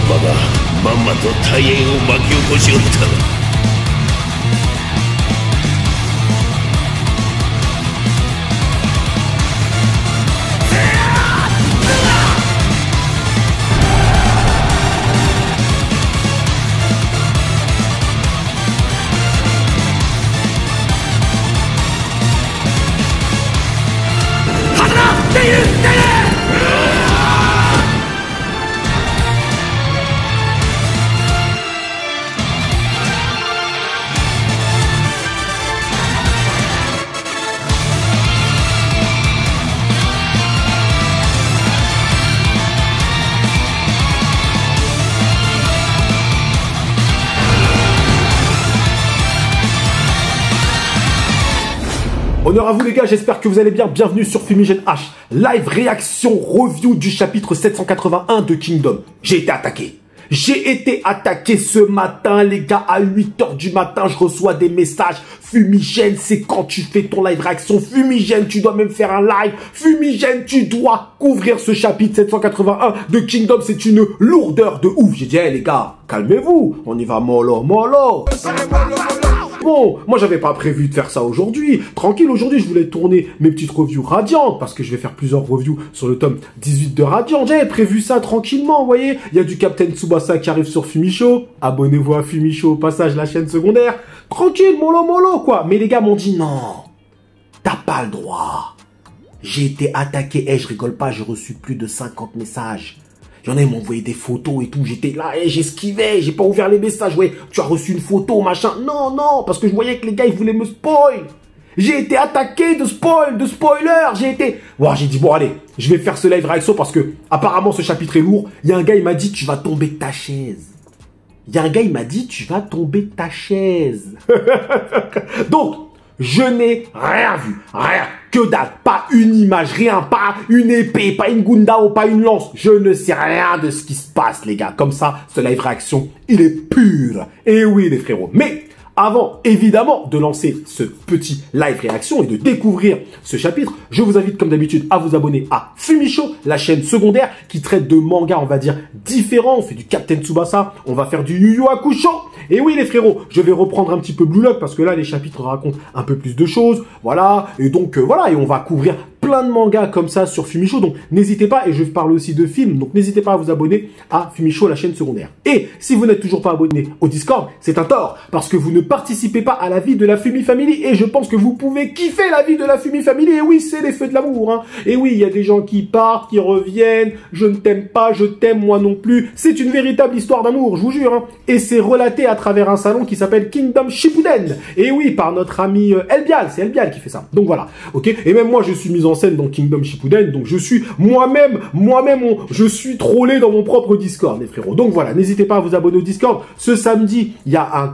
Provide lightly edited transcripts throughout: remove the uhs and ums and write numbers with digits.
パがまんまと大変を巻き起こしおった。Honneur à vous les gars, j'espère que vous allez bien. Bienvenue sur Fumigène H, live réaction review du chapitre 781 de Kingdom. J'ai été attaqué. J'ai été attaqué ce matin, les gars, à 8 h du matin, je reçois des messages. Fumigène, c'est quand tu fais ton live réaction. Fumigène, tu dois même faire un live. Fumigène, tu dois couvrir ce chapitre 781 de Kingdom. C'est une lourdeur de ouf. J'ai dit, hey, les gars, calmez-vous. On y va mollo, mollo. Bon, moi j'avais pas prévu de faire ça aujourd'hui. Tranquille, aujourd'hui je voulais tourner mes petites reviews radiantes parce que je vais faire plusieurs reviews sur le tome 18 de Radiant. J'avais prévu ça tranquillement, vous voyez. Il y a du Captain Tsubasa qui arrive sur Fumisho. Abonnez-vous à Fumisho au passage, la chaîne secondaire. Tranquille, mollo mollo quoi. Mais les gars m'ont dit non, t'as pas le droit. J'ai été attaqué, je rigole pas, j'ai reçu plus de 50 messages. Il y en a, ils m'ont envoyé des photos et tout. J'étais là, j'esquivais, j'ai pas ouvert les messages. Ouais, tu as reçu une photo, machin. Non, non, parce que je voyais que les gars, ils voulaient me spoil. J'ai été attaqué de spoiler. J'ai dit, bon, allez, je vais faire ce live réaction parce que, apparemment, ce chapitre est lourd. Il y a un gars, il m'a dit, tu vas tomber de ta chaise. Donc, je n'ai rien vu, rien, que dalle, pas une image, rien, pas une épée, pas une Gundao, pas une lance. Je ne sais rien de ce qui se passe, les gars. Comme ça, ce live réaction, il est pur. Et oui, les frérots. Mais avant, évidemment, de lancer ce petit live réaction et de découvrir ce chapitre, je vous invite, comme d'habitude, à vous abonner à Fumisho, la chaîne secondaire qui traite de mangas, on va dire, différents. On fait du Captain Tsubasa, on va faire du Yu Yu Hakusho. Et oui, les frérots, je vais reprendre un petit peu Blue Lock parce que là, les chapitres racontent un peu plus de choses. Voilà. Et donc, voilà. Et on va couvrir plein de mangas comme ça sur Fumisho. Donc, n'hésitez pas. Et je parle aussi de films. Donc, n'hésitez pas à vous abonner à Fumisho, la chaîne secondaire. Et si vous n'êtes toujours pas abonné au Discord, c'est un tort. Parce que vous ne participez pas à la vie de la Fumi Family. Et je pense que vous pouvez kiffer la vie de la Fumi Family. Et oui, c'est les feux de l'amour. Hein. Et oui, il y a des gens qui partent, qui reviennent. Je ne t'aime pas, je t'aime moi non plus. C'est une véritable histoire d'amour, je vous jure. Hein. Et c'est relaté à travers un salon qui s'appelle Kingdom Shippuden. Et oui, par notre ami Elbial. C'est Elbial qui fait ça. Donc voilà. Ok. Et même moi, je suis mis en scène dans Kingdom Shippuden. Donc je suis moi-même, je suis trollé dans mon propre Discord, les frérots. Donc voilà. N'hésitez pas à vous abonner au Discord. Ce samedi, il y a un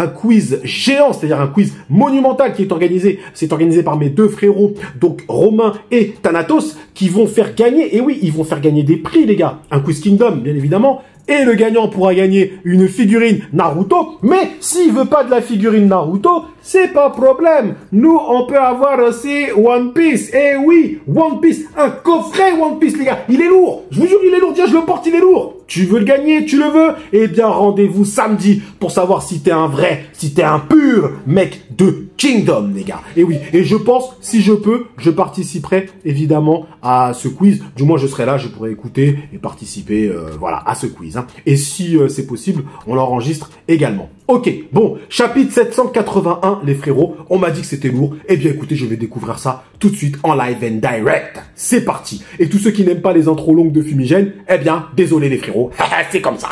quiz géant, c'est-à-dire un quiz monumental qui est organisé. C'est organisé par mes deux frérots, donc Romain et Thanatos, qui vont faire gagner. Et oui, ils vont faire gagner des prix, les gars. Un quiz Kingdom, bien évidemment. Et le gagnant pourra gagner une figurine Naruto. Mais s'il veut pas de la figurine Naruto, c'est pas problème. Nous, on peut avoir aussi One Piece. Eh oui, One Piece. Un coffret One Piece, les gars. Il est lourd. Je vous jure, il est lourd. Tiens, je le porte, il est lourd. Tu veux le gagner, tu le veux? Eh bien, rendez-vous samedi pour savoir si t'es un vrai, si t'es un pur mec de Kingdom, les gars. Et oui, et je pense, si je peux, je participerai évidemment à ce quiz. Du moins, je serai là, je pourrai écouter et participer, voilà, à ce quiz. Hein. Et si c'est possible, on l'enregistre également. Ok, bon, chapitre 781, les frérots. On m'a dit que c'était lourd. Eh bien, écoutez, je vais découvrir ça tout de suite en live and direct. C'est parti. Et tous ceux qui n'aiment pas les intros longues de Fumigène, eh bien, désolé les frérots. C'est comme ça.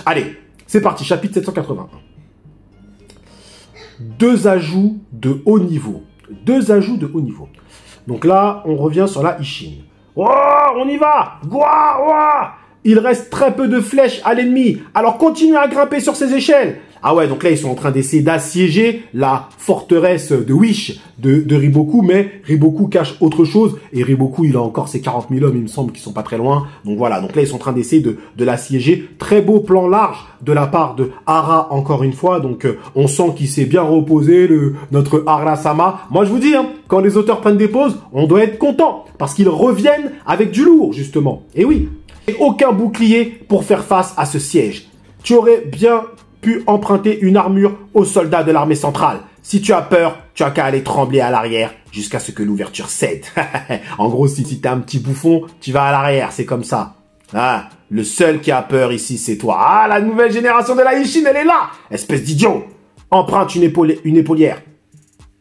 Allez, c'est parti, chapitre 781. Deux ajouts de haut niveau. Donc là, on revient sur la Ishin. Oh, on y va. Il reste très peu de flèches à l'ennemi. Alors continuez à grimper sur ces échelles. Ah ouais, donc là, ils sont en train d'essayer d'assiéger la forteresse de Wish de Riboku, mais Riboku cache autre chose, et Riboku, il a encore ses 40 000 hommes, il me semble, qui sont pas très loin. Donc voilà, donc là, ils sont en train d'essayer de l'assiéger. Très beau plan large de la part de Hara, encore une fois. Donc, on sent qu'il s'est bien reposé, notre Hara-sama. Moi, je vous dis, hein, quand les auteurs prennent des pauses, on doit être content, parce qu'ils reviennent avec du lourd, justement. Et oui. aucun bouclier pour faire face à ce siège. Tu aurais bien pu emprunter une armure aux soldats de l'armée centrale. Si tu as peur, tu as qu'à aller trembler à l'arrière jusqu'à ce que l'ouverture cède. En gros, si t'es un petit bouffon, tu vas à l'arrière, c'est comme ça. Ah, le seul qui a peur ici, c'est toi. Ah, la nouvelle génération de la Ishin, elle est là. Espèce d'idiot. Emprunte une épaulière.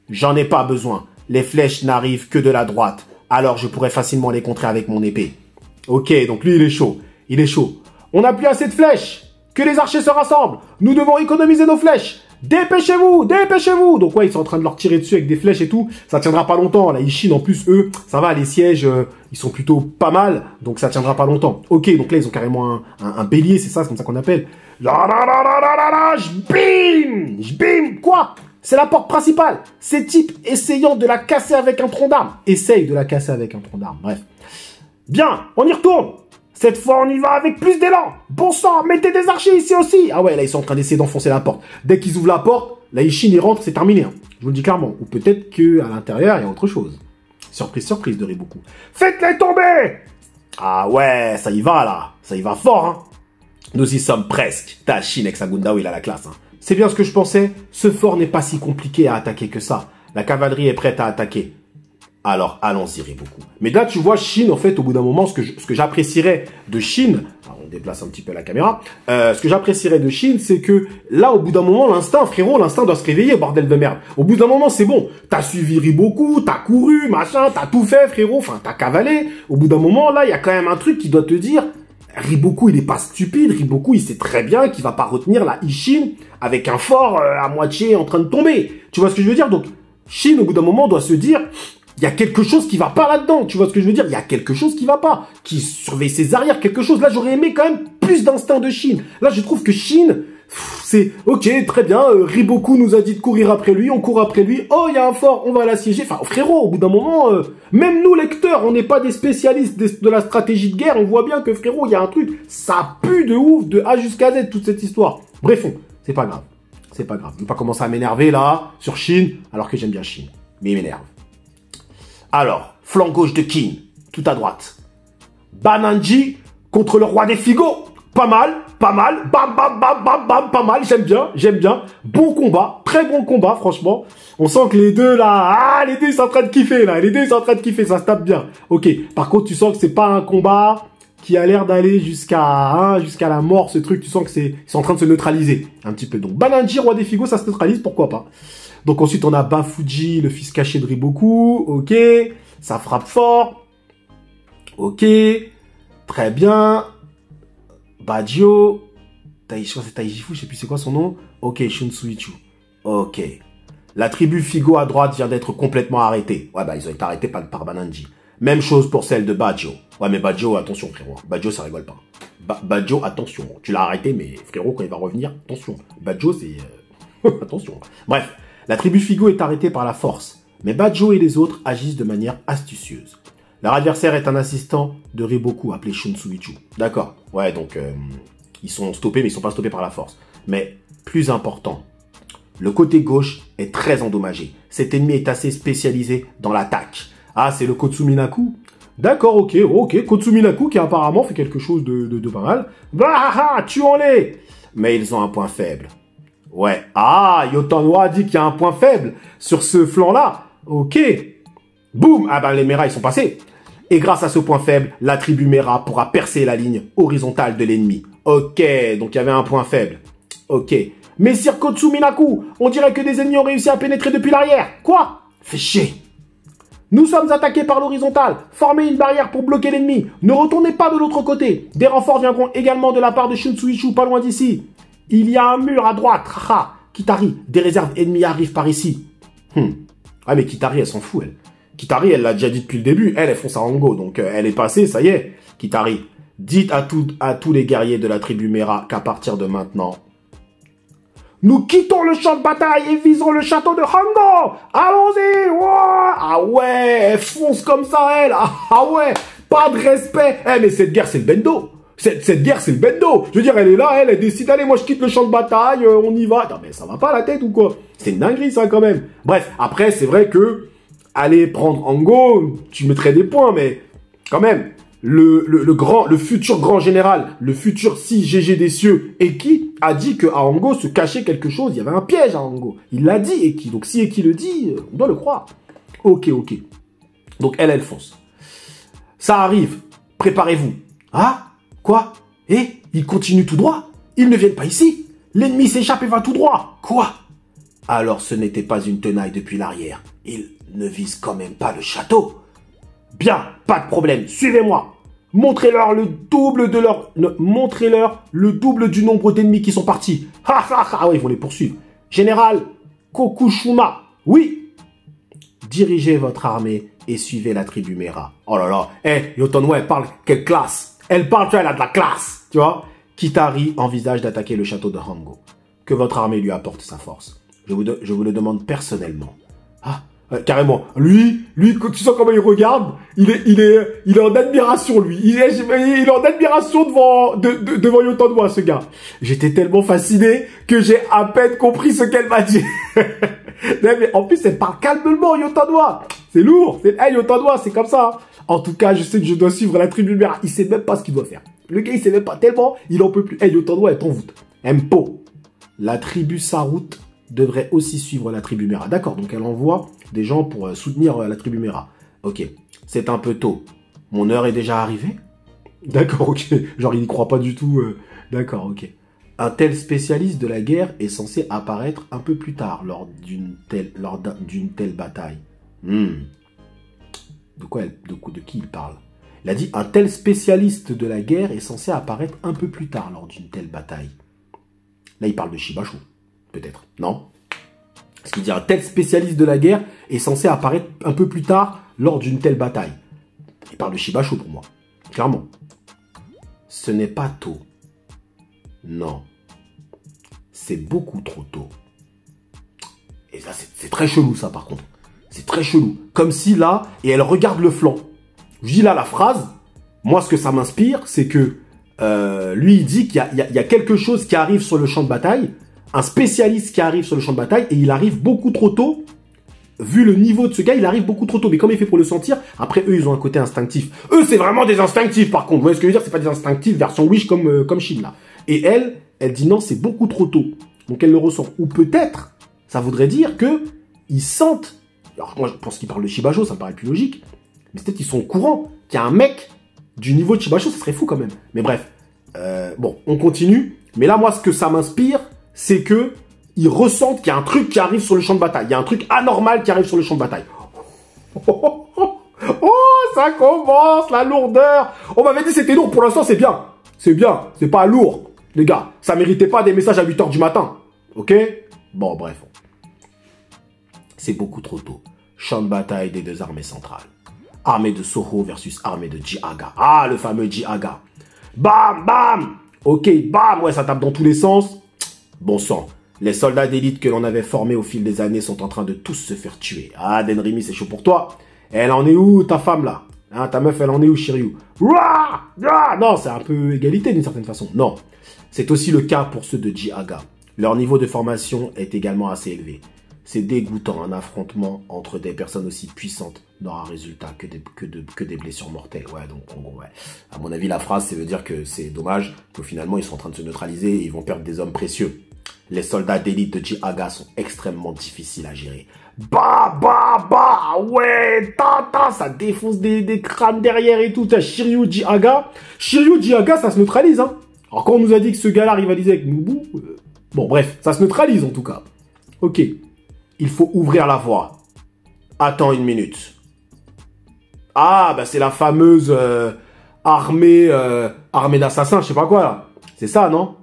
J'en ai pas besoin. Les flèches n'arrivent que de la droite. Alors, je pourrais facilement les contrer avec mon épée. Ok, donc lui, il est chaud. Il est chaud. On n'a plus assez de flèches. Que les archers se rassemblent. Nous devons économiser nos flèches. Dépêchez-vous, dépêchez-vous. Donc ouais, ils sont en train de leur tirer dessus avec des flèches et tout. Ça tiendra pas longtemps. La Ishin, en plus, eux, ça va, les sièges, ils sont plutôt pas mal. Donc ça tiendra pas longtemps. Ok, donc là, ils ont carrément un bélier, c'est ça, c'est comme ça qu'on appelle. J'bim. Quoi? C'est la porte principale. Ces types essayant de la casser avec un tronc d'arbre. Essayent de la casser avec un tronc d'arbre. Bref. Bien, on y retourne. Cette fois, on y va avec plus d'élan. Bon sang, mettez des archers ici aussi. Ah ouais, là, ils sont en train d'essayer d'enfoncer la porte. Dès qu'ils ouvrent la porte, la Ishin, ils rentrent, c'est terminé. Hein. Je vous le dis clairement. Ou peut-être qu'à l'intérieur, il y a autre chose. Surprise, surprise de Riboku. Faites-les tomber. Ah ouais, ça y va, là. Ça y va fort, hein. Nous y sommes presque. Tashin avec sa Gundao, il a la classe, hein. C'est bien ce que je pensais. Ce fort n'est pas si compliqué à attaquer que ça. La cavalerie est prête à attaquer. Alors, allons-y, Riboku. Mais là, tu vois, Shin, en fait, au bout d'un moment, ce que j'apprécierais de Shin, on déplace un petit peu la caméra, ce que j'apprécierais de Shin, c'est que là, au bout d'un moment, l'instinct doit se réveiller, bordel de merde. Au bout d'un moment, c'est bon. T'as suivi Riboku, t'as couru, machin, t'as tout fait, frérot, enfin, t'as cavalé. Au bout d'un moment, là, il y a quand même un truc qui doit te dire, Riboku, il est pas stupide. Riboku, il sait très bien qu'il va pas retenir la Ishin avec un fort à moitié en train de tomber. Tu vois ce que je veux dire? Donc, Shin, au bout d'un moment, doit se dire, il y a quelque chose qui va pas là-dedans. Tu vois ce que je veux dire? Il y a quelque chose qui va pas. Qui surveille ses arrières, quelque chose. Là, j'aurais aimé quand même plus d'instinct de Shin. Là, je trouve que Shin, c'est ok, très bien. Riboku nous a dit de courir après lui. On court après lui. Oh, il y a un fort, on va l'assiéger. Enfin, frérot, au bout d'un moment, même nous, lecteurs, on n'est pas des spécialistes de la stratégie de guerre. On voit bien que, frérot, il y a un truc. Ça pue de ouf, de A jusqu'à Z, toute cette histoire. Bref, c'est pas grave. C'est pas grave. Je vais pas commencer à m'énerver, là, sur Shin, alors que j'aime bien Shin. Mais il m'énerve. Alors, flanc gauche de Kin, tout à droite. Bananji contre le roi des Figos. Pas mal. Bam, bam, bam, bam, bam, pas mal. J'aime bien. Bon combat, très bon combat, franchement. On sent que les deux, là, les deux, ils sont en train de kiffer, là. Les deux, ils sont en train de kiffer, ça se tape bien. Ok, par contre, tu sens que c'est pas un combat qui a l'air d'aller jusqu'à la mort, ce truc. Tu sens que ils sont en train de se neutraliser, un petit peu. Donc, Bananji, roi des Figos, ça se neutralise, pourquoi pas. Donc ensuite, on a Bafuji, le fils caché de Riboku. Ok, ça frappe fort. Ok, très bien. Bajio. C'est Taijifu, je sais plus c'est quoi son nom. Ok, Shunsuichu. Ok. La tribu Figo à droite vient d'être complètement arrêtée. Ouais, bah ils ont été arrêtés par Bananji. Même chose pour celle de Bajio. Ouais, mais Bajio, attention frérot. Bajio, ça rigole pas. Bajio, attention. Tu l'as arrêté, mais frérot, quand il va revenir, attention. Bajio, c'est... attention. Bref. La tribu Figo est arrêtée par la force, mais Bajio et les autres agissent de manière astucieuse. Leur adversaire est un assistant de Riboku appelé Shunsuichu. D'accord, ouais, donc ils sont stoppés, mais ils sont pas stoppés par la force. Mais plus important, le côté gauche est très endommagé. Cet ennemi est assez spécialisé dans l'attaque. Ah, c'est le Kotsuminaku? D'accord, ok, Kotsuminaku qui apparemment fait quelque chose de pas mal. Bah, tuons-les! Mais ils ont un point faible. Ouais. Ah, Yotanwa a dit qu'il y a un point faible sur ce flanc-là. Ok. Boum. Ah ben, les Mera, ils sont passés. Et grâce à ce point faible, la tribu Mera pourra percer la ligne horizontale de l'ennemi. Ok. Donc, il y avait un point faible. Ok. Mais Sir Kotsuminaku, on dirait que des ennemis ont réussi à pénétrer depuis l'arrière. Quoi? Fais chier. Nous sommes attaqués par l'horizontale. Formez une barrière pour bloquer l'ennemi. Ne retournez pas de l'autre côté. Des renforts viendront également de la part de Shunsuichu, pas loin d'ici. Il y a un mur à droite. Haha. Kitari, des réserves ennemies arrivent par ici. Ah mais Kitari, elle s'en fout, elle. Kitari, elle l'a déjà dit depuis le début. Elle fonce à Rango. Donc elle est passée, ça y est. Kitari, dites à tous les guerriers de la tribu Mera qu'à partir de maintenant, nous quittons le champ de bataille et visons le château de Rango. Allons-y. Wow. Ah ouais, elle fonce comme ça, elle. Ah ouais, pas de respect. Mais cette guerre, c'est le bendo. Cette guerre, c'est le bendo. Je veux dire, elle est là, elle décide, allez, moi je quitte le champ de bataille, on y va. Non, mais ça va pas la tête ou quoi? C'est une dinguerie, ça, quand même. Bref, après, c'est vrai que aller prendre Ango, tu mettrais des points, mais quand même, le futur grand général, le futur 6GG des cieux, Eki, a dit que à Ango se cachait quelque chose. Il y avait un piège à Ango. Il l'a dit, Eki. Donc si Eki le dit, on doit le croire. Ok. Donc elle fonce. Ça arrive. Préparez-vous. Ah? Quoi? Et ils continuent tout droit. Ils ne viennent pas ici. L'ennemi s'échappe et va tout droit. Quoi? Alors ce n'était pas une tenaille depuis l'arrière. Ils ne visent quand même pas le château. Bien, pas de problème. Suivez-moi. Montrez-leur le double de leur... Montrez-leur le double du nombre d'ennemis qui sont partis. Ah ouais, ils vont les poursuivre. Général Kokushuma. Oui. Dirigez votre armée et suivez la tribu Mera. Oh là là. Yotonwa, elle parle quelle classe. Elle parle, tu vois, elle a de la classe. Tu vois. Kitari envisage d'attaquer le château de Hango. Que votre armée lui apporte sa force. Je vous le demande personnellement. Ah, carrément. Lui, tu sens comment il regarde. Il est en admiration, lui. Il est en admiration devant Yotonwa, ce gars. J'étais tellement fasciné que j'ai à peine compris ce qu'elle m'a dit. Mais en plus, elle parle calmement, Yotonwa. C'est lourd. Yotonwa, c'est comme ça. En tout cas, je sais que je dois suivre la tribu Mera. Il sait même pas ce qu'il doit faire. Le gars, il sait même pas tellement. Il en peut plus. Yotonwa est en voûte. Mpo. La tribu Sarut devrait aussi suivre la tribu Mera. D'accord, donc elle envoie des gens pour soutenir la tribu Mera. Ok, c'est un peu tôt. Mon heure est déjà arrivée? D'accord, ok. Genre, il n'y croit pas du tout. D'accord, ok. Un tel spécialiste de la guerre est censé apparaître un peu plus tard lors d'une telle bataille. De qui il parle? Il a dit, un tel spécialiste de la guerre est censé apparaître un peu plus tard lors d'une telle bataille. Là, il parle de Shibashu. Peut-être, non? Parce qu'il dit un tel spécialiste de la guerre est censé apparaître un peu plus tard lors d'une telle bataille. Il parle de Shibashu pour moi, clairement. Ce n'est pas tôt. Non. C'est beaucoup trop tôt. Et ça, c'est très chelou, ça, par contre. C'est très chelou. Comme si, là, et elle regarde le flanc. Je dis là la phrase, moi, ce que ça m'inspire, c'est que lui, il dit qu'il y a quelque chose qui arrive sur le champ de bataille, un spécialiste qui arrive sur le champ de bataille, et il arrive beaucoup trop tôt. Vu le niveau de ce gars, il arrive beaucoup trop tôt. Mais comment il fait pour le sentir? Après, eux, ils ont un côté instinctif. Eux, c'est vraiment des instinctifs, par contre. Vous voyez ce que je veux dire? C'est pas des instinctifs version Wish comme Shin, là. Et elle dit non, c'est beaucoup trop tôt. Donc, elle le ressent. Ou peut-être, ça voudrait dire que ils sentent... Alors, moi, je pense qu'ils parlent de Shibashu, ça me paraît plus logique. Mais peut-être qu'ils sont au courant qu'il y a un mec du niveau de Shibashu, ça serait fou quand même. Mais bref. Bon, on continue. Mais là, moi, ce que ça m'inspire, c'est que ils ressentent qu'il y a un truc qui arrive sur le champ de bataille. Il y a un truc anormal qui arrive sur le champ de bataille. Oh, ça commence, la lourdeur. On m'avait dit c'était lourd. Pour l'instant, c'est bien. C'est bien. C'est pas lourd, les gars. Ça méritait pas des messages à 8 h du matin. Ok? Bon, bref. C'est beaucoup trop tôt. Champ de bataille des deux armées centrales. Armée de Soho versus armée de Jiaga. Ah, le fameux Jiaga. Bam, bam. Ok, bam. Ouais, ça tape dans tous les sens. Bon sang. Les soldats d'élite que l'on avait formés au fil des années sont en train de tous se faire tuer. Ah, Denrimi, c'est chaud pour toi. Elle en est où, ta femme, là? Hein, ta meuf, elle en est où, Shiryu? Non, c'est un peu égalité, d'une certaine façon. Non. C'est aussi le cas pour ceux de Jiaga. Leur niveau de formation est également assez élevé. C'est dégoûtant, un affrontement entre des personnes aussi puissantes n'aura résultat que des blessures mortelles. Ouais, donc, bon, ouais. À mon avis, la phrase, ça veut dire que c'est dommage que finalement, ils sont en train de se neutraliser et ils vont perdre des hommes précieux. Les soldats d'élite de Jiaga sont extrêmement difficiles à gérer. Ouais, ça défonce des crânes derrière et tout. Shiryu Jiaga, ça se neutralise, hein. Alors, quand on nous a dit que ce gars-là rivalisait avec Nubu, bon, bref, ça se neutralise, en tout cas. Ok. Il faut ouvrir la voie. Attends une minute. Ah, bah c'est la fameuse armée d'assassins, je sais pas quoi, là. C'est ça, non?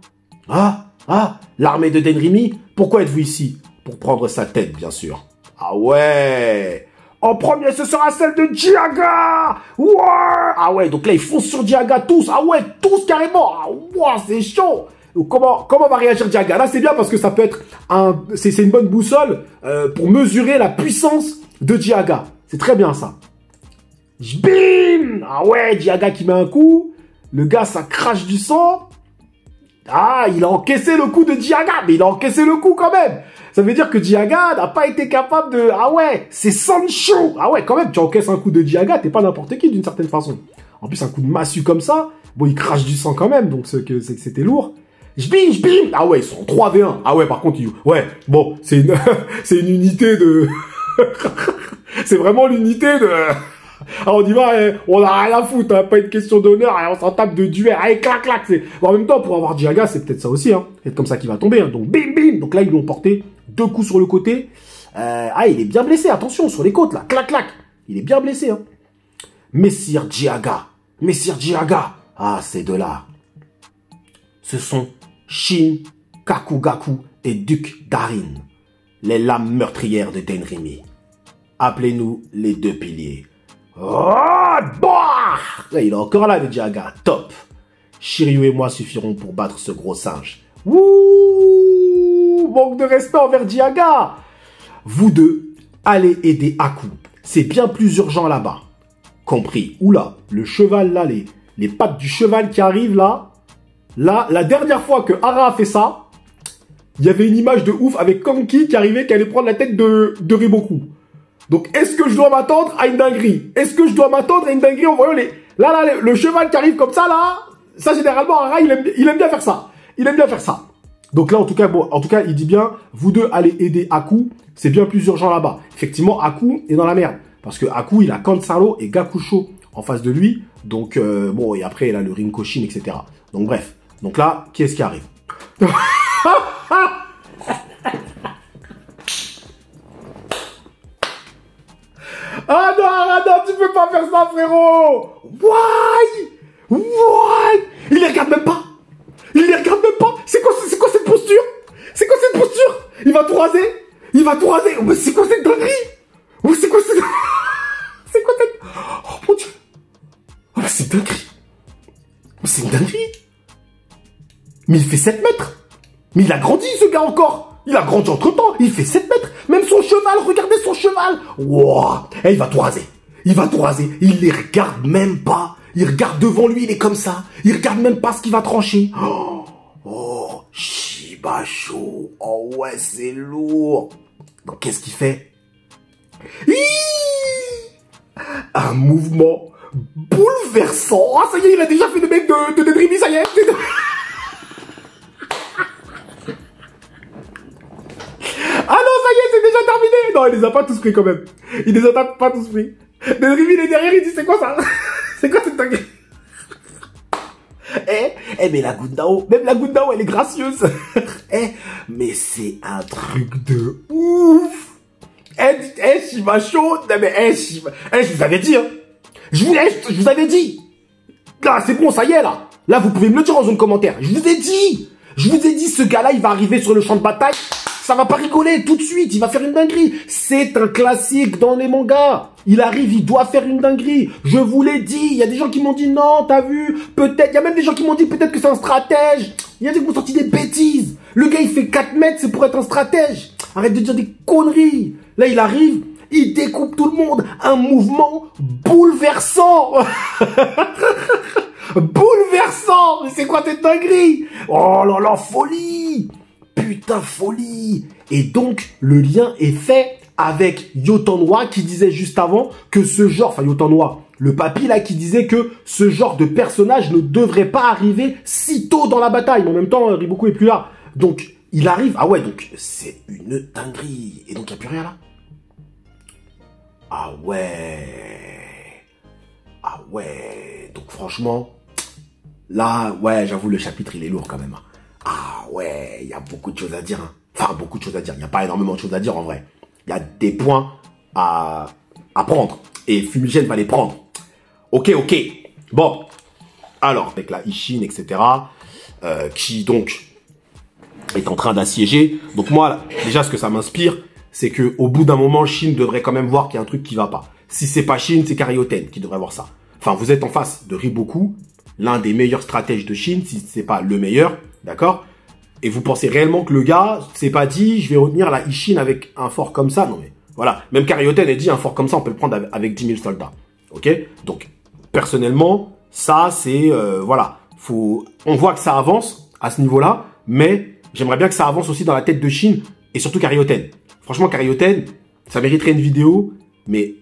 L'armée de Denrimi? Pourquoi êtes-vous ici? Pour prendre sa tête, bien sûr. Ah ouais. En premier, ce sera celle de Jiaga. Ouais. Ah ouais, donc là, ils foncent sur Jiaga tous. Ah ouais, tous carrément. Ah ouais, c'est chaud. Donc, comment va réagir Jiaga? Là, c'est bien parce que ça peut être c'est une bonne boussole pour mesurer la puissance de Jiaga. C'est très bien, ça. Bim. Ah ouais, Jiaga qui met un coup. Le gars, ça crache du sang. Ah, il a encaissé le coup de Jiaga, mais il a encaissé le coup quand même. Ça veut dire que Jiaga n'a pas été capable de... Ah ouais, c'est Sancho. Ah ouais, quand même, tu encaisses un coup de Jiaga, t'es pas n'importe qui d'une certaine façon. En plus, un coup de massue comme ça, bon, il crache du sang quand même, donc c'est que c'était lourd. J'bim. Ah ouais, ils sont en 3v1. Ah ouais, par contre, ouais, bon, c'est une, c'est une unité de... c'est vraiment l'unité de... Alors on y va, on a rien à foutre, hein, pas une question d'honneur, on s'en tape de duel, allez, clac. Bon, en même temps, pour avoir Jiaga, c'est peut-être ça aussi, hein. C'est comme ça qu'il va tomber, hein. Donc bim. Donc là, ils l'ont porté 2 coups sur le côté. Ah, il est bien blessé, attention, sur les côtes, là, clac. Il est bien blessé, hein. Messire Jiaga. Ah, ces deux-là. Ce sont Shin Kakugaku et Duc Darin, les lames meurtrières de Tenrimi. Appelez-nous les 2 piliers. Oh, bah là, il est encore là, le Jiaga. Top. Shiryu et moi suffiront pour battre ce gros singe. Wouh, manque de respect envers Jiaga. Vous deux, allez aider Aku. C'est bien plus urgent là-bas. Compris. Oula, le cheval là, les pattes du cheval qui arrivent là. Là, la dernière fois que Hara a fait ça, il y avait une image de ouf avec Kanki qui arrivait, qui allait prendre la tête de Riboku. Donc, est-ce que je dois m'attendre à une dinguerie? En voyant Là, le cheval qui arrive comme ça, là, ça, généralement, Hara, il aime bien faire ça. Donc là, en tout cas, il dit bien, vous deux allez aider Aku, c'est bien plus urgent là-bas. Effectivement, Aku est dans la merde. Parce que Aku, il a Kansaro et Gakusho en face de lui. Donc, bon, et après, il a le Rinkoshin, etc. Donc, bref. Donc là, qui est-ce qui arrive? Ah non, tu peux pas faire ça, frérot! Why? Il les regarde même pas! C'est quoi cette posture? Il va tout raser! Oh, mais c'est quoi cette dinguerie? Oh, c'est quoi cette... Oh mon Dieu! Oh, mais c'est une dinguerie! Mais il fait 7 mètres! Mais il a grandi, ce gars, encore! Il a grandi entre-temps, il fait 7 mètres! Même son cheval, regardez son cheval! Wow! Et il va tout raser! Il les regarde même pas! Il regarde devant lui, il est comme ça! Il regarde même pas ce qu'il va trancher! Oh! Shibasho! Oh ouais, c'est lourd! Donc qu'est-ce qu'il fait? Un mouvement bouleversant! Ah, ça y est, il a déjà fait le mec de Dreamy, ça y est! Ah non, ça y est, c'est déjà terminé. Non, il les a pas tous pris quand même. Il les a pas tous pris. Dreamy, il est derrière, il dit, c'est quoi ça? C'est quoi cette dinguerie? Mais la Gundao, même la Gundao, elle est gracieuse. Mais c'est un truc de ouf. Shimacho, non mais, je vous avais dit, hein. Je vous avais dit. Là, c'est bon, ça y est, là. Là, vous pouvez me le dire en zone commentaire. Je vous ai dit, ce gars-là, il va arriver sur le champ de bataille. Ça va pas rigoler tout de suite, il va faire une dinguerie. C'est un classique dans les mangas. Il arrive, il doit faire une dinguerie. Je vous l'ai dit, il y a des gens qui m'ont dit non, t'as vu, peut-être. Il y a même des gens qui m'ont dit peut-être que c'est un stratège. Il y a des gens qui m'ont sorti des bêtises. Le gars, il fait 4 mètres, c'est pour être un stratège. Arrête de dire des conneries. Là, il arrive, il découpe tout le monde. Un mouvement bouleversant. Bouleversant. Mais c'est quoi cette dinguerie? Oh là là, folie. Putain, folie! Et donc, le lien est fait avec Yotanwa qui disait juste avant que ce genre, enfin Yotanwa, le papy là qui disait que ce genre de personnage ne devrait pas arriver si tôt dans la bataille. Mais en même temps, Riboku est plus là. Donc, il arrive, ah ouais, donc c'est une dinguerie. Et donc, il n'y a plus rien là? Ah ouais, donc franchement, là, ouais, j'avoue, le chapitre, il est lourd quand même. Ah ouais, il y a beaucoup de choses à dire. Hein. Enfin, beaucoup de choses à dire. Il n'y a pas énormément de choses à dire en vrai. Il y a des points à prendre. Et Fumigène va les prendre. Ok. Bon. Alors, avec la Ishin, etc. Qui donc est en train d'assiéger. Donc moi, déjà, ce que ça m'inspire, c'est que au bout d'un moment, Shin devrait quand même voir qu'il y a un truc qui va pas. Si c'est pas Shin, c'est Karyoten qui devrait voir ça. Enfin, vous êtes en face de Riboku, l'un des meilleurs stratèges de Shin, si c'est pas le meilleur. D'accord? Et vous pensez réellement que le gars s'est pas dit, je vais retenir la Ishin avec un fort comme ça? Non mais, voilà. Même Karyoten a dit, un fort comme ça, on peut le prendre avec 10 000 soldats. Ok? Donc, personnellement, ça, c'est, voilà. On voit que ça avance à ce niveau-là, mais j'aimerais bien que ça avance aussi dans la tête de Shin et surtout Karyoten. Franchement, Karyoten, ça mériterait une vidéo, mais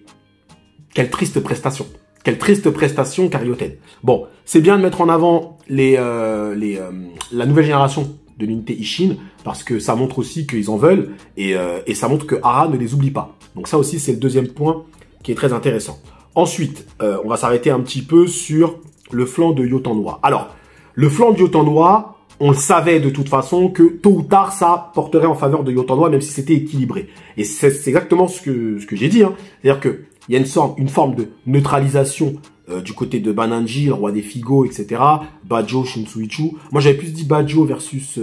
quelle triste prestation. Quelle triste prestation, Karyoten. Bon, c'est bien de mettre en avant la nouvelle génération de l'unité Ishin, parce que ça montre aussi qu'ils en veulent, et ça montre que Hara ne les oublie pas. Donc ça aussi, c'est le deuxième point qui est très intéressant. Ensuite, on va s'arrêter un petit peu sur le flanc de Yotanwa. Alors, le flanc de Yotanwa, on le savait de toute façon que tôt ou tard, ça porterait en faveur de Yotanwa, même si c'était équilibré. Et c'est exactement ce que j'ai dit. Hein. C'est-à-dire qu'il y a une forme de neutralisation du côté de Bananji, le roi des Figo, etc. Bajo, Shinsuichu. Moi, j'avais plus dit Bajo versus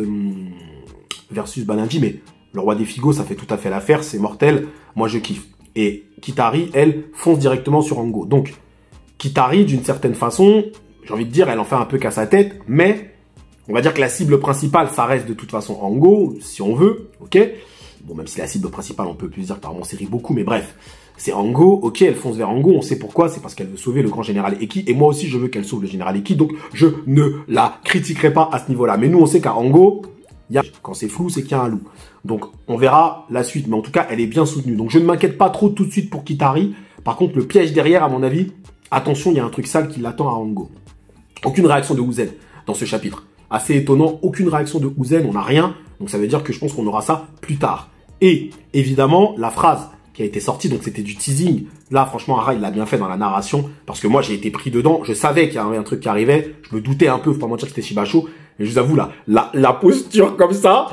Bananji, mais le roi des Figo, ça fait tout à fait l'affaire, c'est mortel. Moi, je kiffe. Et Kitari, elle, fonce directement sur Ango. Donc, Kitari, d'une certaine façon, j'ai envie de dire, elle en fait un peu qu'à sa tête, mais on va dire que la cible principale, ça reste de toute façon Ango, si on veut, ok. Bon, même si la cible principale, on peut plus dire, apparemment, c'est beaucoup, mais bref. C'est Ango, ok, elle fonce vers Ango, on sait pourquoi, c'est parce qu'elle veut sauver le grand général Eki, et moi aussi je veux qu'elle sauve le général Eki, donc je ne la critiquerai pas à ce niveau-là. Mais nous on sait qu'à Ango, quand c'est flou, c'est qu'il y a un loup. Donc on verra la suite, mais en tout cas elle est bien soutenue. Donc je ne m'inquiète pas trop tout de suite pour Kitari. Par contre le piège derrière, à mon avis, attention, il y a un truc sale qui l'attend à Ango. Aucune réaction de Uzen dans ce chapitre. Assez étonnant, aucune réaction de Uzen, on n'a rien, donc ça veut dire que je pense qu'on aura ça plus tard. Et évidemment, la phrase qui a été sorti, donc c'était du teasing. Là, franchement, Hara, il l'a bien fait dans la narration, parce que moi, j'ai été pris dedans. Je savais qu'il y avait un truc qui arrivait. Je me doutais un peu, faut pas mentir que c'était Shibasho. Et je vous avoue, la posture comme ça,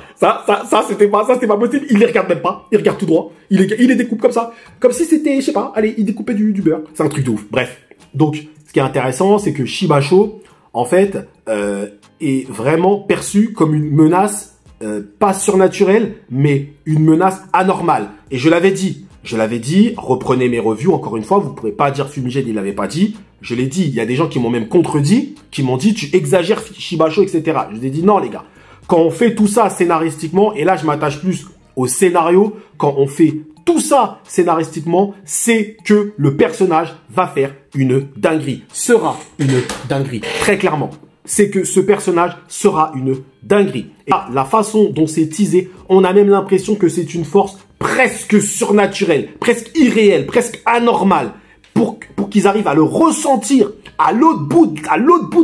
c'était pas possible. Il les regarde même pas. Il regarde tout droit. Il les découpe comme ça. Comme si c'était, je sais pas, allez, il découpait du beurre. C'est un truc de ouf. Bref. Donc, ce qui est intéressant, c'est que Shibasho, en fait, est vraiment perçu comme une menace, pas surnaturelle, mais une menace anormale. Et je l'avais dit, reprenez mes reviews, encore une fois, vous ne pourrez pas dire Fumigène, il l'avait pas dit. Je l'ai dit, il y a des gens qui m'ont même contredit, qui m'ont dit, tu exagères Shibasho, etc. Je vous ai dit, non les gars, quand on fait tout ça scénaristiquement, et là je m'attache plus au scénario, quand on fait tout ça scénaristiquement, c'est que le personnage va faire une dinguerie, sera une dinguerie, très clairement. C'est que ce personnage sera une dinguerie. Et là, la façon dont c'est teasé, on a même l'impression que c'est une force presque surnaturelle, presque irréelle, presque anormale, pour qu'ils arrivent à le ressentir à l'autre bout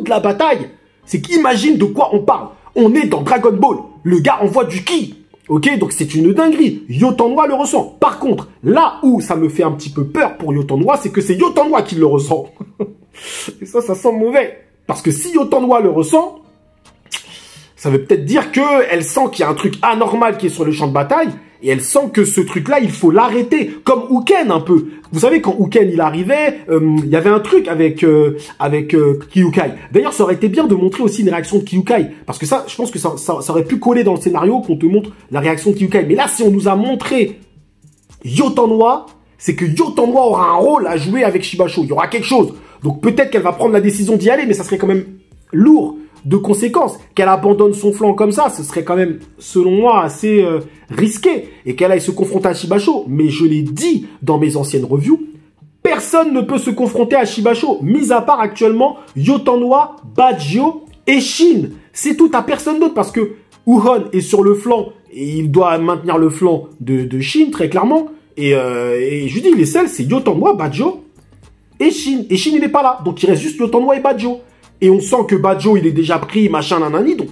de la bataille. C'est qu'imagine de quoi on parle. On est dans Dragon Ball. Le gars envoie du ki. Ok, donc c'est une dinguerie. Yotanwa le ressent. Par contre, là où ça me fait un petit peu peur pour Yotanwa, c'est que c'est Yotanwa qui le ressent. Et ça sent mauvais. Parce que si Yotanwa le ressent, ça veut peut-être dire qu'elle sent qu'il y a un truc anormal qui est sur le champ de bataille, et elle sent que ce truc-là, il faut l'arrêter, comme Uken un peu. Vous savez, quand Uken il arrivait, il y avait un truc avec Kyukai. D'ailleurs, ça aurait été bien de montrer aussi une réaction de Kyukai, parce que ça, je pense que ça aurait pu coller dans le scénario qu'on te montre la réaction de Kyukai. Mais là, si on nous a montré Yotanwa, c'est que Yotanwa aura un rôle à jouer avec Shibasho. Il y aura quelque chose. Donc peut-être qu'elle va prendre la décision d'y aller, mais ça serait quand même lourd de conséquences. Qu'elle abandonne son flanc comme ça, ce serait quand même, selon moi, assez risqué. Et qu'elle aille se confronter à Shibasho. Mais je l'ai dit dans mes anciennes reviews, personne ne peut se confronter à Shibasho, mis à part actuellement Yotanwa, Bajio et Shin. C'est tout, à personne d'autre, parce que Uhon est sur le flanc, et il doit maintenir le flanc de Shin, très clairement. Et je lui dis, les seuls, c'est Yotanwa, Bajio et Shin. Et Shin, il n'est pas là. Donc, il reste juste Yotanwa et Bajio. Et on sent que Bajio, il est déjà pris, machin, nanani. Donc,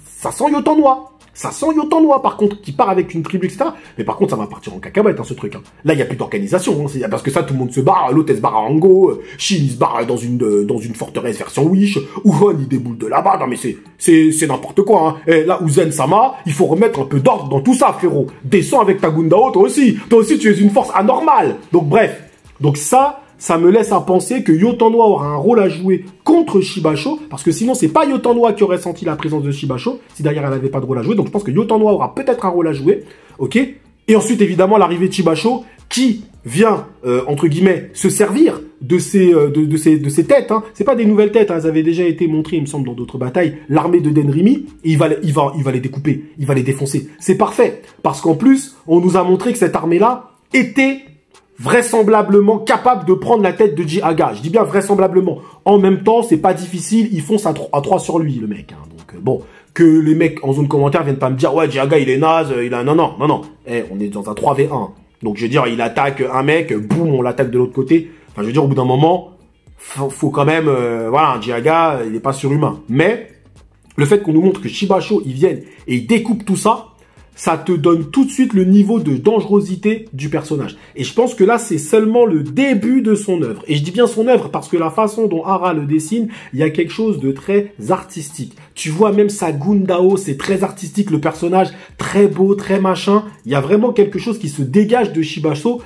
ça sent Yotanwa. Ça sent Yotanwa, par contre, qui part avec une tribu, etc. Mais par contre, ça va partir en cacahuète, hein, ce truc. Hein. Là, il n'y a plus d'organisation. Hein. Parce que ça, tout le monde se barre. L'autre, elle se barre à Ango. Shin, il se barre dans une forteresse version Wish. Uhon, il déboule de là-bas. Non, mais c'est n'importe quoi. Hein. Et là, Uzen-sama, il faut remettre un peu d'ordre dans tout ça, frérot. Descends avec ta Gundao, toi aussi. Toi aussi, tu es une force anormale. Donc, bref. Donc, ça me laisse à penser que Yotanwa aura un rôle à jouer contre Shibasho, parce que sinon, c'est pas Yotanwa qui aurait senti la présence de Shibasho, si derrière elle n'avait pas de rôle à jouer. Donc, je pense que Yotanwa aura peut-être un rôle à jouer, ok. Et ensuite, évidemment, l'arrivée de Shibasho, qui vient, entre guillemets, se servir de ces têtes. Hein. C'est pas des nouvelles têtes, hein. Elles avaient déjà été montrées, il me semble, dans d'autres batailles. L'armée de Denrimi, et il va les découper, il va les défoncer. C'est parfait, parce qu'en plus, on nous a montré que cette armée-là était vraisemblablement capable de prendre la tête de Ji-Haga. Je dis bien vraisemblablement. En même temps, c'est pas difficile, il fonce à 3 sur lui, le mec. Hein. Donc, bon, que les mecs en zone commentaire viennent pas me dire, ouais, Jiaga, il est naze, il a... Non. Eh, on est dans un 3v1. Donc, je veux dire, il attaque un mec, boum, on l'attaque de l'autre côté. Enfin, je veux dire, au bout d'un moment, faut quand même... voilà, Jiaga, il est pas surhumain. Mais, le fait qu'on nous montre que Shibasho, ils viennent et ils découpent tout ça, ça te donne tout de suite le niveau de dangerosité du personnage. Et je pense que là, c'est seulement le début de son œuvre. Et je dis bien son œuvre parce que la façon dont Hara le dessine, il y a quelque chose de très artistique. Tu vois même sa Gundao, c'est très artistique, le personnage très beau, très machin. Il y a vraiment quelque chose qui se dégage de Shibasho,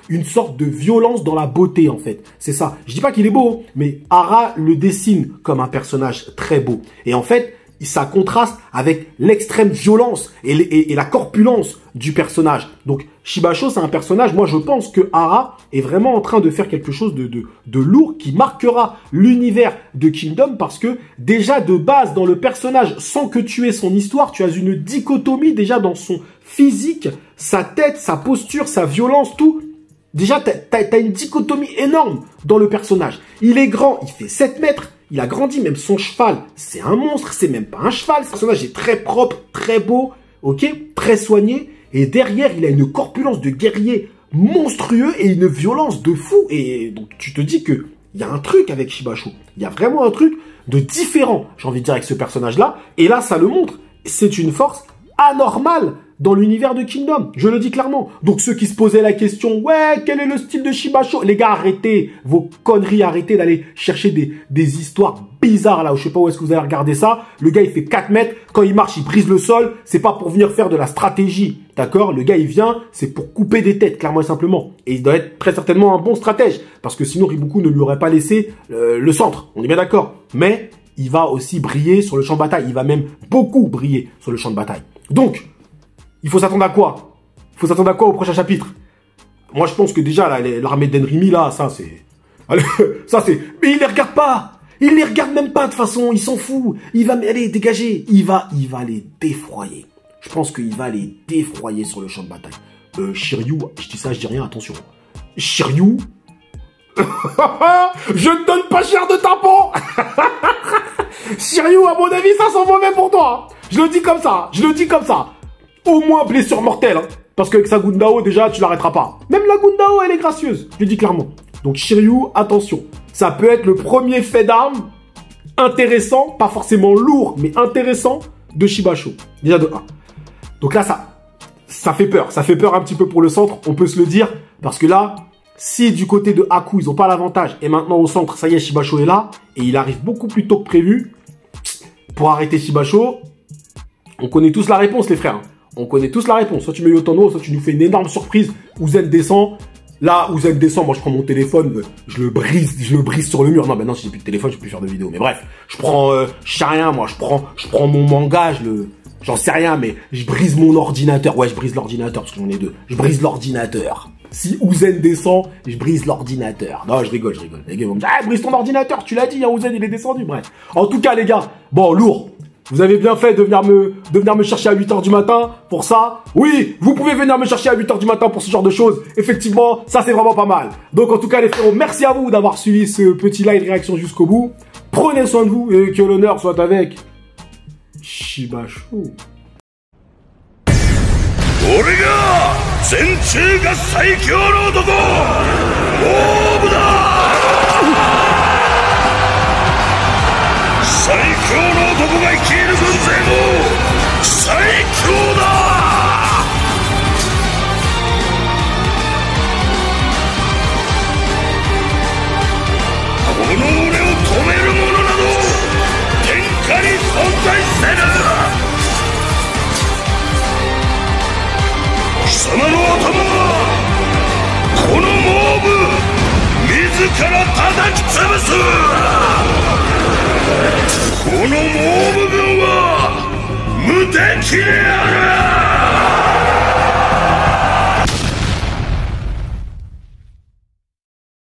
une sorte de violence dans la beauté en fait. C'est ça. Je dis pas qu'il est beau, mais Hara le dessine comme un personnage très beau. Et en fait, ça contraste avec l'extrême violence et la corpulence du personnage. Donc, Shibasho, c'est un personnage, moi je pense que Hara est vraiment en train de faire quelque chose de lourd qui marquera l'univers de Kingdom parce que déjà de base dans le personnage, sans que tu aies son histoire, tu as une dichotomie déjà dans son physique, sa tête, sa posture, sa violence, tout. Déjà, t'as une dichotomie énorme dans le personnage. Il est grand, il fait 7 mètres. Il a grandi, même son cheval, c'est un monstre, c'est même pas un cheval. Ce personnage est très propre, très beau, ok, très soigné. Et derrière, il a une corpulence de guerrier monstrueux et une violence de fou. Et donc, tu te dis que il y a un truc avec Shibasho. Il y a vraiment un truc de différent, j'ai envie de dire, avec ce personnage-là. Et là, ça le montre. C'est une force anormale dans l'univers de Kingdom, je le dis clairement. Donc ceux qui se posaient la question, ouais, quel est le style de Shibasho? Les gars, arrêtez vos conneries, arrêtez d'aller chercher des histoires bizarres là, où je sais pas où est-ce que vous avez regardé ça. Le gars, il fait 4 mètres, quand il marche, il brise le sol, c'est pas pour venir faire de la stratégie, d'accord? Le gars, il vient, c'est pour couper des têtes, clairement et simplement. Et il doit être très certainement un bon stratège, parce que sinon Riboku ne lui aurait pas laissé le centre, on est bien d'accord. Mais il va aussi briller sur le champ de bataille, il va même beaucoup briller sur le champ de bataille. Donc, il faut s'attendre à quoi? Il faut s'attendre à quoi au prochain chapitre? Moi, je pense que déjà, l'armée d'Enrimi, là, ça, c'est... Mais il les regarde pas! Il les regarde même pas, de toute façon, il s'en fout. Il va... Allez, dégagez! Il va les défroyer. Je pense qu'il va les défroyer sur le champ de bataille. Shiryu, je dis ça, je dis rien, attention. Shiryu... Je ne donne pas cher de tampon. Shiryu, à mon avis, ça sent mauvais pour toi. Je le dis comme ça. Au moins blessure mortelle. Hein. Parce qu'avec sa Gundao, déjà, tu l'arrêteras pas. Même la Gundao, elle est gracieuse. Je le dis clairement. Donc Shiryu, attention. Ça peut être le premier fait d'armes intéressant, pas forcément lourd, mais intéressant de Shibasho. Déjà de 1. Donc là, ça fait peur. Ça fait peur un petit peu pour le centre, on peut se le dire. Parce que là... Si du côté de Haku, ils n'ont pas l'avantage, et maintenant au centre, ça y est, Shibasho est là, et il arrive beaucoup plus tôt que prévu, pour arrêter Shibasho, on connaît tous la réponse, les frères. On connaît tous la réponse. Soit tu mets Yotono, soit tu nous fais une énorme surprise, Uzen descend. Là, Uzen descend, moi je prends mon téléphone, je le brise sur le mur. Non, maintenant si j'ai plus de téléphone, je peux plus faire de vidéo. Mais bref, je prends, je sais rien, moi, je prends mon manga, j'en sais rien, mais je brise mon ordinateur. Ouais, je brise l'ordinateur, parce que j'en ai 2. Je brise l'ordinateur. Si Uzen descend, je brise l'ordinateur. Non, je rigole. Les gars vont me dire, ah, brise ton ordinateur, tu l'as dit, hein, Uzen, il est descendu. Bref. En tout cas, les gars, bon, lourd. Vous avez bien fait de venir me chercher à 8h du matin pour ça. Oui, vous pouvez venir me chercher à 8h du matin pour ce genre de choses. Effectivement, ça, c'est vraiment pas mal. Donc, en tout cas, les frérots, merci à vous d'avoir suivi ce petit live réaction jusqu'au bout. Prenez soin de vous et que l'honneur soit avec Shibasho. 俺が全中が最強の男オーブだ最強の男が率いる軍勢も最強だこの俺を止める者など天下に存在せぬ貴様の頭はこのモーブ自ら叩き潰すこのモーブ軍は無敵である